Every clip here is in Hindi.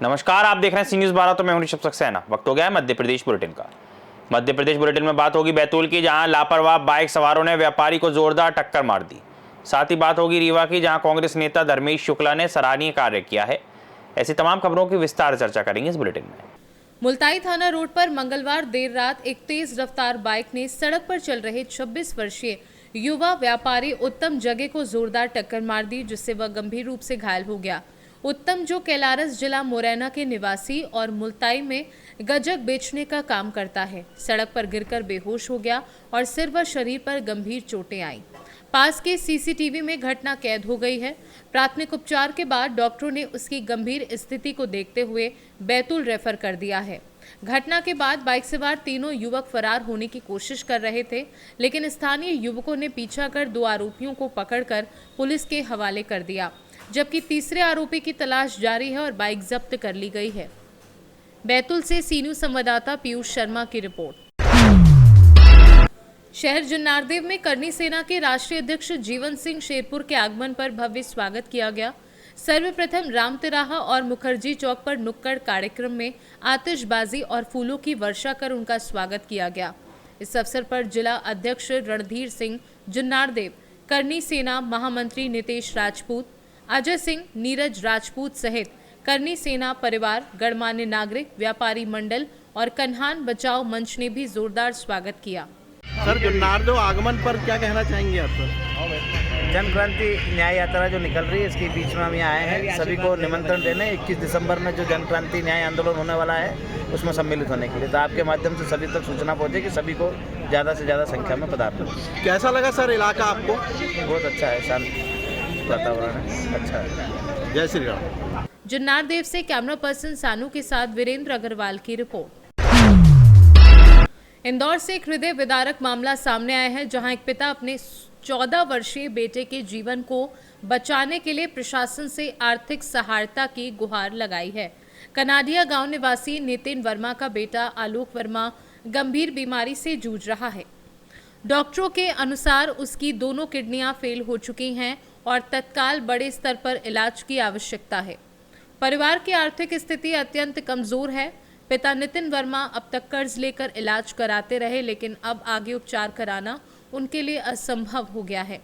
नमस्कार, आप देख रहे हैं सी न्यूज़ 12। तो मैं हूं ऋषभ सक्सेना। वक्त हो गया है मध्य प्रदेश बुलेटिन का। मध्य प्रदेश बुलेटिन में बात होगी बैतूल की, जहां लापरवाह बाइक सवारों ने व्यापारी को जोरदार टक्कर मार दी। साथ ही बात होगी रीवा की, जहां कांग्रेस नेता धर्मेश शुक्ला ने सराहनीय कार्य किया है। ऐसी तमाम खबरों की विस्तार चर्चा करेंगे इस बुलेटिन में। मुल्ताई थाना रोड पर मंगलवार देर रात एक तेज रफ्तार बाइक ने सड़क पर चल रहे 26 वर्षीय युवा व्यापारी उत्तम जगे को जोरदार टक्कर मार दी, जिससे वह गंभीर रूप से घायल हो गया। उत्तम, जो कैलारस जिला मुरैना के निवासी और मुल्ताई में गजक बेचने का काम करता है, सड़क पर गिरकर बेहोश हो गया और सिर व शरीर पर गंभीर चोटें आईं। पास के सीसीटीवी में घटना कैद हो गई है। प्राथमिक उपचार के बाद डॉक्टरों ने उसकी गंभीर स्थिति को देखते हुए बैतूल रेफर कर दिया है। घटना के बाद बाइक सवार तीनों युवक फरार होने की कोशिश कर रहे थे, लेकिन स्थानीय युवकों ने पीछा कर 2 आरोपियों को पकड़कर पुलिस के हवाले कर दिया, जबकि तीसरे आरोपी की तलाश जारी है और बाइक जब्त कर ली गई है। बैतूल से सी न्यूज़ संवाददाता पीयूष शर्मा की रिपोर्ट। शहर जुन्नारदेव में करनी सेना के राष्ट्रीय अध्यक्ष जीवन सिंह शेरपुर के आगमन पर भव्य स्वागत किया गया। सर्वप्रथम राम तिराहा और मुखर्जी चौक पर नुक्कड़ कार्यक्रम में आतिशबाजी और फूलों की वर्षा कर उनका स्वागत किया गया। इस अवसर पर जिला अध्यक्ष रणधीर सिंह जुन्नारदेव, करनी सेना महामंत्री नितेश राजपूत, अजय सिंह, नीरज राजपूत सहित करनी सेना परिवार, गणमान्य नागरिक, व्यापारी मंडल और कन्हान बचाओ मंच ने भी जोरदार स्वागत किया। सर, जुन्नारदेव आगमन पर क्या कहना चाहेंगे आप? जन क्रांति न्याय यात्रा जो निकल रही है, इसके बीच में हम यहाँ आए हैं सभी को निमंत्रण देने। 21 दिसंबर में जो जन क्रांति न्याय आंदोलन होने वाला है, उसमें सम्मिलित होने के लिए, तो आपके माध्यम से सभी तक सूचना पहुँचे कि सभी को ज़्यादा से ज़्यादा संख्या में पधारें। कैसा लगा सर इलाका आपको? बहुत अच्छा है, शांत वातावरण है, अच्छा है। जय श्री राम। जुन्नारदेव से कैमरा पर्सन सानू के साथ वीरेंद्र अग्रवाल की रिपोर्ट। इंदौर से एक हृदय विदारक मामला सामने आया है, जहां एक पिता अपने 14 वर्षीय बेटे के जीवन को बचाने के लिए प्रशासन से आर्थिक सहायता की गुहार लगाई है। कनाडिया गांव निवासी नितिन वर्मा का बेटा आलोक वर्मा गंभीर बीमारी से जूझ रहा है। डॉक्टरों के अनुसार उसकी दोनों किडनियां फेल हो चुकी हैं और तत्काल बड़े स्तर पर इलाज की आवश्यकता है। परिवार की आर्थिक स्थिति अत्यंत कमजोर है। पिता नितिन वर्मा अब तक कर्ज लेकर इलाज कराते रहे, लेकिन अब आगे उपचार कराना उनके लिए असंभव हो गया है।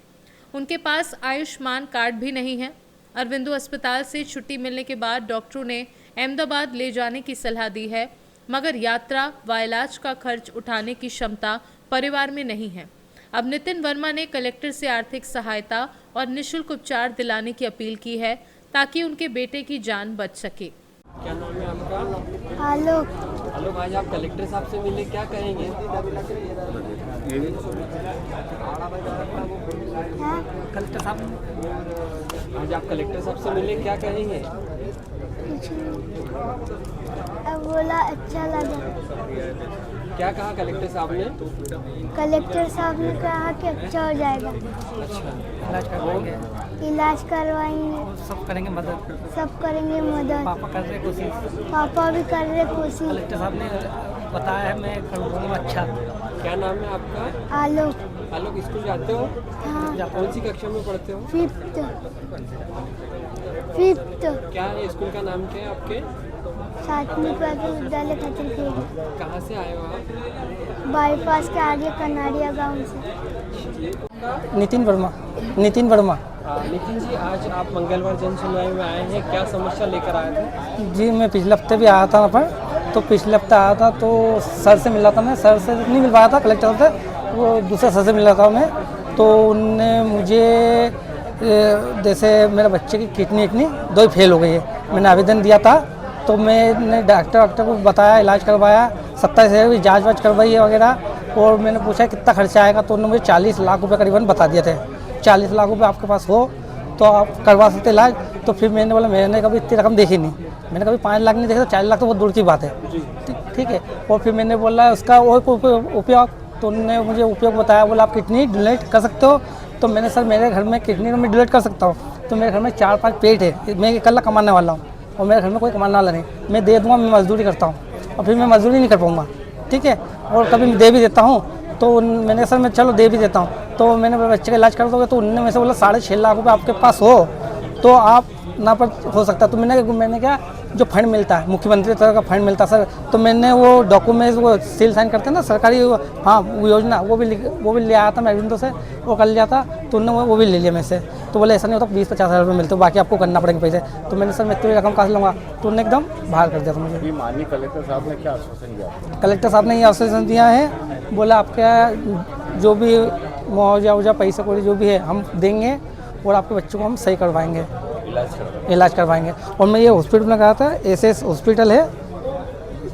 उनके पास आयुष्मान कार्ड भी नहीं है। अरविंदो अस्पताल से छुट्टी मिलने के बाद डॉक्टरों ने अहमदाबाद ले जाने की सलाह दी है, मगर यात्रा व इलाज का खर्च उठाने की क्षमता परिवार में नहीं है। अब नितिन वर्मा ने कलेक्टर से आर्थिक सहायता और निःशुल्क उपचार दिलाने की अपील की है, ताकि उनके बेटे की जान बच सके। क्या नाम है आपका? आलोक। आलोक, आज आप कलेक्टर साहब से मिले, क्या कहेंगे? कलेक्टर साहब, आज आप कलेक्टर साहब से मिले, क्या कहेंगे? अब बोला अच्छा लगा। क्या कहा कलेक्टर साहब ने? कलेक्टर साहब ने कहा कि अच्छा हो जाएगा। इलाज करवाएंगे, सब करेंगे मदद। सब करेंगे मदद। पापा कर रहे कोशिश। पापा भी कर रहे कोशिश। कलेक्टर साहब ने बताया है, मैं करूँगा। अच्छा। क्या नाम है आपका? आलोक। आलोक, स्कूल जाते हो? हाँ। कौन सी कक्षा में पढ़ते हो? 5th। क्या है स्कूल का नाम, क्या है आपके? 7वीं प्राथमिक विद्यालय खतरखेड़ी। कहाँ से आए हो आप? बाईपास के आगे कनाडिया गांव से। नितिन वर्मा। नितिन जी, आज आप मंगलवार जन सुनवाई में आए हैं, क्या समस्या लेकर आए थे? जी, मैं पिछले हफ्ते भी आया था वहाँ पर। तो पिछले हफ्ते आया था तो सर से मिला था मैं। सर से नहीं मिल पाया था, कलेक्टर से, वो दूसरे सर से मिला था मैं। तो उनने मुझे जैसे मेरे बच्चे की किडनी 2 फेल हो गई है। मैंने आवेदन दिया था, तो मैंने डॉक्टर को बताया, इलाज करवाया, 27 जाँच वाँच करवाई है वगैरह। और मैंने पूछा कितना खर्चा आएगा, तो उन्होंने मुझे 40 लाख रुपए करीबन बता दिए थे। 40 लाख रुपए आपके पास हो तो आप करवा सकते इलाज। तो फिर मैंने बोला, मैंने कभी इतनी रकम देखी नहीं, मैंने कभी 5 लाख नहीं देखा, तो 40 लाख तो बहुत दूर की बात है। ठीक है। और फिर मैंने बोला उसका और उपयोग, तो उन्होंने मुझे उपयोग बताया। बोला आप किडनी डोनेट कर सकते हो। तो मैंने, सर मेरे घर में किडनी में डोनेट कर सकता हूँ। तो मेरे घर में 4-5 पेट है, मैं अकेला कमाने वाला हूँ और मेरे घर में कोई कमाने वाला नहीं। मैं दे दूँगा, मैं मजदूरी करता हूँ और फिर मैं मजदूरी नहीं कर पाऊँगा। ठीक है। और कभी मैं दे भी देता हूँ मैंने कहा सर मैं चलो दे भी देता हूँ। तो मैंने बोला बच्चे का इलाज कर दोगे? तो उन्होंने मेरे से बोला 6.5 लाख रुपये आपके पास हो तो आप ना पर हो सकता। तो मैंने क्या जो फंड मिलता है मुख्यमंत्री तरह का फंड मिलता है सर, तो मैंने वो डॉक्यूमेंट्स वो सील साइन करते हैं ना सरकारी, हाँ वो योजना वो भी ले आया था मैं एजेंटों से, वो कर लिया था। तो उन्होंने वो भी ले लिया मेरे से। तो बोले ऐसा नहीं होता 20-50 हज़ार रुपये मिलते, बाकी आपको करना पड़ेंगे पैसे। तो मैंने सर मैं इतनी रकम कहाँ से लूँगा? तो उन्होंने एकदम बाहर कर दिया था मुझे। माननीय कलेक्टर साहब ने क्या आश्वासन दिया? कलेक्टर साहब ने ये आश्वासन दिया है, बोला आपका जो भी मुआवजा पैसा कौड़ी जो भी है हम देंगे और आपके बच्चों को हम सही करवाएंगे, इलाज करवाएंगे। और मैं ये हॉस्पिटल में गया था, एसएस हॉस्पिटल है,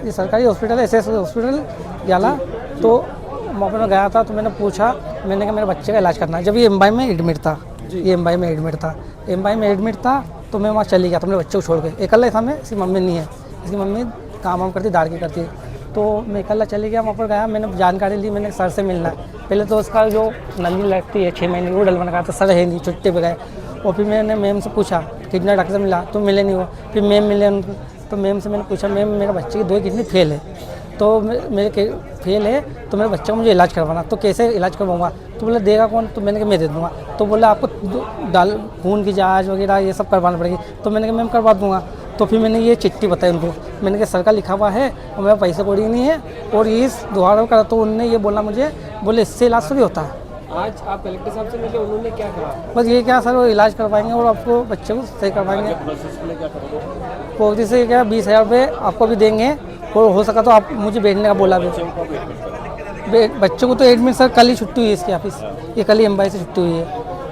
ये सरकारी हॉस्पिटल है एसएस हॉस्पिटल याला। तो वहाँ पर मैं गया था तो मैंने पूछा, मैंने कहा मेरे बच्चे का इलाज करना है। जब ये एमवाई में एडमिट था, एमवाई में एडमिट था तो मैं वहाँ चली गया था मेरे बच्चे को छोड़ के। अकेला था मैं, इसकी मम्मी नहीं है, इसकी मम्मी काम वाम करती, दाड़ की करती। तो मैं अकेला चली गया, वहाँ पर गया, मैंने जानकारी ली, मैंने सर से मिलना है। पहले तो उसका जो नली लगती है 6 महीने की वो डलवाना कहा था, सर है नहीं, छुट्टी पे गए। और फिर मैंने मैम से पूछा किडनी डॉक्टर से मिला तो मिले नहीं वो। फिर मैम मिले उनको, तो मैम से मैंने पूछा मैम मेरे बच्चे की 2 किडनी फेल है, तो मेरे फेल है तो मेरे बच्चे को मुझे इलाज करवाना, तो कैसे इलाज करवाऊंगा? तो बोला देगा कौन? तो मैंने कहा मैं दे दूँगा। तो बोला आपको खून की जाँच वगैरह ये सब करवाना पड़ेगी। तो मैंने कहा मैम करवा दूँगा। तो फिर मैंने ये चिट्ठी बताई उनको, मैंने कहा सर का लिखा हुआ है और मेरा पैसा कौड़ी नहीं है और इस दोबारा करा। तो उन्होंने ये बोला मुझे, बोले इससे इलाज थोड़ी होता है। आज आप कलेक्टर साहब से मिले, उन्होंने क्या कहा? बस ये क्या सर वो इलाज करवाएंगे और आपको बच्चे को सही करवाएंगे। प्रोग्रेस से क्या 20,000 रुपये आपको भी देंगे और हो सका तो आप मुझे भेजने का बोला भी। बच्चों को तो एडमिट सर कल ही छुट्टी हुई है इसकी ऑफिस, ये कल ही एमवाई से छुट्टी हुई है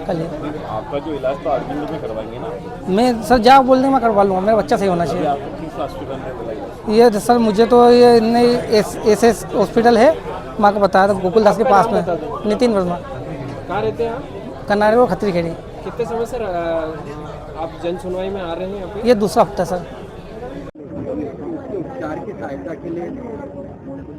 कल ही। आपका जो इलाज तो आरबीएल में करवाएंगे ना? मैं सर जहाँ बोल दें मैं करवा लूँगा, मेरा बच्चा सही होना चाहिए। आपको किस हॉस्पिटल में बुलाया? ये सर मुझे तो ये एसएस हॉस्पिटल है, माँ को बताया था गोकुलदास के पास में, नितिन वर्मा। कहाँ रहते हैं आप? कन्नाड़ी और खतरी खेड़ी। कितने समय सर आप जन सुनवाई में आ रहे हैं यहाँ पे? ये दूसरा हफ्ता सर। उपचार की सहायता के लिए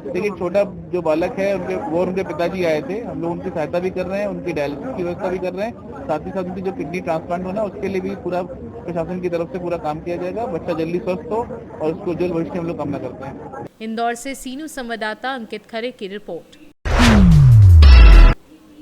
देखिए छोटा जो बालक है उनके पिताजी आए थे, हम लोग उनकी सहायता भी कर रहे हैं, उनकी डायलिसिस की व्यवस्था भी कर रहे हैं, साथ ही साथ उनकी जो किडनी ट्रांसप्लांट होना उसके लिए भी पूरा प्रशासन की तरफ से पूरा काम किया जाएगा। बच्चा जल्दी स्वस्थ हो और उसको उज्जवल भविष्य की हम लोग कामना करते हैं। इंदौर से सीनू संवाददाता अंकित खरे की रिपोर्ट।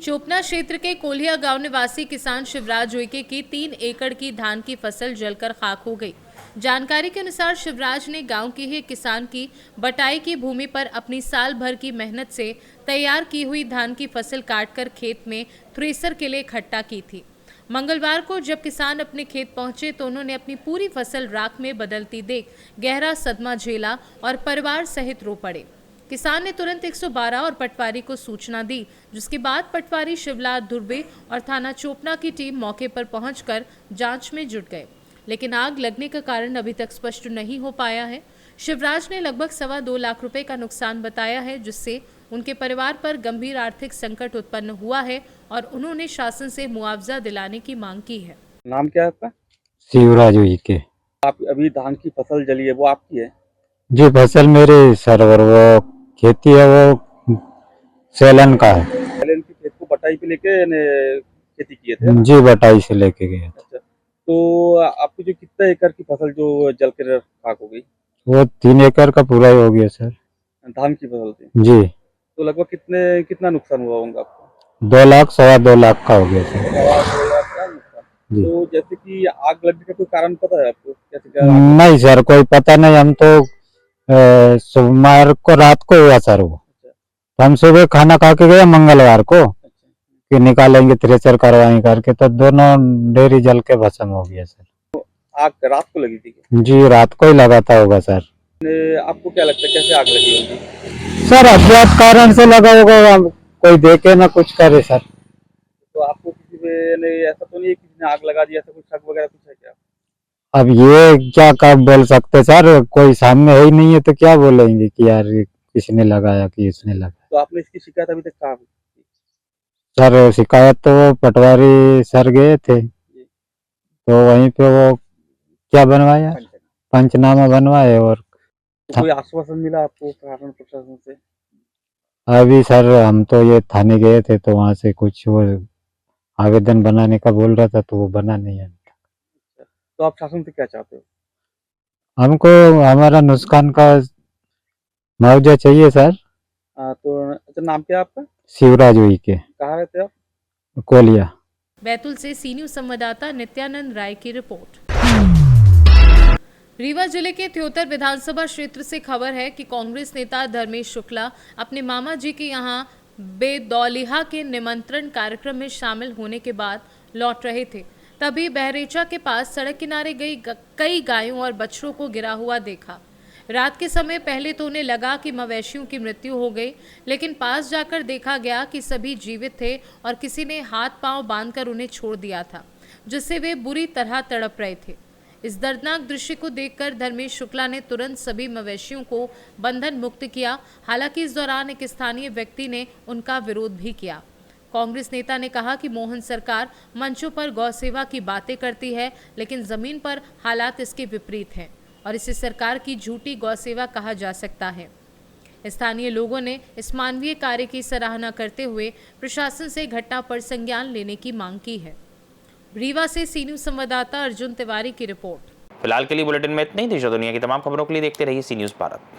चोपना क्षेत्र के कोल्हिया गांव निवासी किसान शिवराज उइके की 3 एकड़ की धान की फसल जलकर खाक हो गई। जानकारी के अनुसार शिवराज ने गांव के ही किसान की बटाई की भूमि पर अपनी साल भर की मेहनत से तैयार की हुई धान की फसल काटकर खेत में थ्रेसर के लिए इकट्ठा की थी। मंगलवार को जब किसान अपने खेत पहुंचे तो उन्होंने अपनी पूरी फसल राख में बदलती देख गहरा सदमा झेला और परिवार सहित रो पड़े। किसान ने तुरंत 112 और पटवारी को सूचना दी, जिसके बाद पटवारी शिवलाल दुर्बे और थाना चोपना की टीम मौके पर पहुंचकर जांच में जुट गए, लेकिन आग लगने का कारण अभी तक स्पष्ट नहीं हो पाया है। शिवराज ने लगभग 2.25 लाख रुपए का नुकसान बताया है, जिससे उनके परिवार पर गंभीर आर्थिक संकट उत्पन्न हुआ है और उन्होंने शासन से मुआवजा दिलाने की मांग की है। नाम क्या है आपका? शिवराज उइके। आप अभी धान की फसल जली है वो आपकी है? जी फसल मेरे सरवर, वो खेती है वो सेलन का है। सेलन की खेत को बटाई पे लेके खेती किए थे? जी बटाई से लेके गए। अच्छा, तो आपकी जो कितना एकड़ की फसल जो जल कर खाक हो गई? वो 3 एकड़ का पूरा ही हो गया सर। धान की फसल थी? जी। तो लगभग कितना नुकसान हुआ होगा आपको? 2 लाख 2.25 लाख का हो गया सर। 2 लाख का नुकसान। तो जैसे कि आग लगने का कोई कारण पता है आपको? कैसे क्या? नहीं सर कोई पता नहीं, हम तो सोमवार को रात को हुआ सर वो। हम सुबह खाना खा के गए मंगलवार को कि निकालेंगे थ्रेसर करवाएंगे करके, तो दोनों डेयरी जल के भस्म हो गया सर। तो आग रात को लगी थी? जी रात को ही लगाता होगा सर। आपको क्या लगता है कैसे आग लगी होगी? सर अज्ञात कारण से लगा होगा, कोई देखे ना कुछ करे सर। तो आपको किसी ने ऐसा तो नहीं है किसी ने आग लगा दी, ऐसा कुछ शक वगैरह कुछ है क्या? अब ये क्या कब बोल सकते सर, कोई सामने है ही नहीं है तो क्या बोलेंगे कि यार किसने लगाया कि इसने लगाया। तो आपने इसकी शिकायत अभी तक कहाँ की? सर शिकायत तो वो पटवारी सर गए थे तो वहीं पे वो क्या बनवाया, पंचनामा बनवाए। और तो कोई आश्वासन मिला आपको प्रशासन से? अभी सर हम तो ये थाने गए थे तो वहां से कुछ वो आवेदन बनाने का बोल रहा था तो वो बना नहीं है। तो आप शासन से क्या चाहते हो? हमको हमारा नुकसान का मुआवजा चाहिए सर, तो अच्छा, नाम क्या है आपका? शिवराज हुई के कहाँ रहते हैं आप? कोलिया। बैतूल से सी न्यूज संवाददाता नित्यानंद राय की रिपोर्ट। रीवा जिले के थ्योतर विधानसभा क्षेत्र से खबर है कि कांग्रेस नेता धर्मेश शुक्ला अपने मामा जी के यहां बेदौलिहा के निमंत्रण कार्यक्रम में शामिल होने के बाद लौट रहे थे। तभी बहरेचा के पास सड़क किनारे कई गायों और बछड़ों को गिरा हुआ देखा। रात के समय पहले तो उन्हें लगा कि मवेशियों की मृत्यु हो गई, लेकिन पास जाकर देखा गया कि सभी जीवित थे और किसी ने हाथ पांव बांधकर उन्हें छोड़ दिया था, जिससे वे बुरी तरह तड़प रहे थे। इस दर्दनाक दृश्य को देखकर धर्मेश शुक्ला ने तुरंत सभी मवेशियों को बंधन मुक्त किया। हालांकि इस दौरान एक स्थानीय व्यक्ति ने उनका विरोध भी किया। कांग्रेस नेता ने कहा कि मोहन सरकार मंचों पर गौ सेवा की बातें करती है, लेकिन जमीन पर हालात इसके विपरीत हैं और इसे सरकार की झूठी गौ सेवा कहा जा सकता है। स्थानीय लोगों ने इस मानवीय कार्य की सराहना करते हुए प्रशासन से घटना पर संज्ञान लेने की मांग की है। रीवा से सी न्यूज संवाददाता अर्जुन तिवारी की रिपोर्ट। फिलहाल के लिए बुलेटिन में इतना ही। देश और दुनिया की तमाम खबरों के लिए देखते रहिए सी न्यूज़ भारत।